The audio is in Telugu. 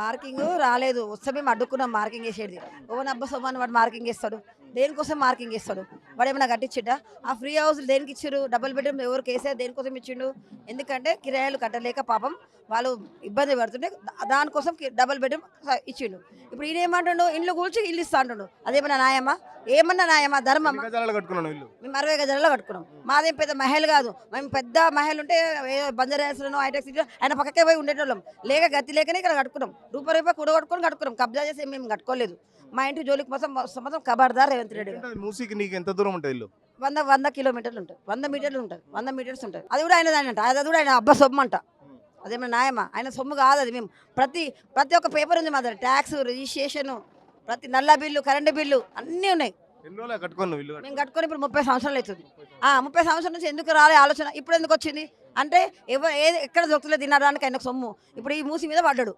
మార్కింగ్ రాలేదు. వస్తే మేము అడ్డుకున్నాం మార్కింగ్ వేసేది. ఓన్ అబ్బా సొమ్మని వాడు మార్కింగ్ వేస్తాడు. దేనికోసం మార్కింగ్ వేస్తాడు? వాడు ఏమైనా కట్టించిండా? ఆ ఫ్రీ హౌస్లు దేనికి ఇచ్చారు? డబుల్ బెడ్రూమ్ ఎవరు కేసీఆర్ దేనికోసం ఇచ్చిండు? ఎందుకంటే కిరాయిలు కట్టలేక పాపం వాళ్ళు ఇబ్బంది పడుతుంటే దానికోసం డబుల్ బెడ్రూమ్ ఇచ్చిండు. ఇప్పుడు ఈయన ఏమంటుండు? ఇండ్లు కూల్చి ఇల్లు ఇస్తా అంటుండు. అదేమన్నా న్యాయమా? ఏమన్నా న్యాయమా? ధర్మమా? ఎన్ని గజాలలో కట్టుకున్నాను ఇల్లు? మేము 60 గజాలలో కట్టుకున్నాం. మాదేం పెద్ద మహల్ కాదు. మేము పెద్ద మహల్ ఉంటే బంజారాస్లను హైటెక్ సిటీలో ఆయన పక్కకే పోయి ఉండేటోళ్ళం. లేక గతి లేకనే ఇక్కడ కట్టుకున్నాం. రూపాయి కూడగొట్టుకొని కట్టుకున్నాం. కబ్జా చేసి మేము కట్టుకోలేదు. మా ఇంటి జోలికి మొత్తం కబార్దార్ రేవంత్ రెడ్డి గారు. మూసీకి నీకు ఎంత దూరం ఉంటుంది ఇల్లు? 100 కిలోమీటర్లు ఉంటుంది. 100 మీటర్లు ఉంటుంది. 100 మీటర్స్ ఉంటుంది. అది కూడా ఆయనదంట. అది కూడా ఆయన అబ్బా సొమ్ము అంట. అదేమన్నా న్యాయమా? ఆయన సొమ్ము కాదు అది. మేము ప్రతి ఒక్క పేపర్ ఉంది మా దగ్గర. ట్యాక్స్, రిజిస్ట్రేషన్, ప్రతి నల్ల బిల్లు, కరెంటు బిల్లు అన్నీ ఉన్నాయి. ఎన్ని రోజులు కట్టుకున్నావు ఇల్లు? మేము కట్టుకొని ఇప్పుడు 30 సంవత్సరాలు అవుతుంది. 30 సంవత్సరాల నుంచి ఎందుకు రాలే ఆలోచన? ఇప్పుడు ఎందుకు వచ్చింది అంటే ఎక్కడ దొరుకుతలేదు తినడానికి ఆయన సొమ్ము. ఇప్పుడు ఈ మూసి మీద పడ్డాడు.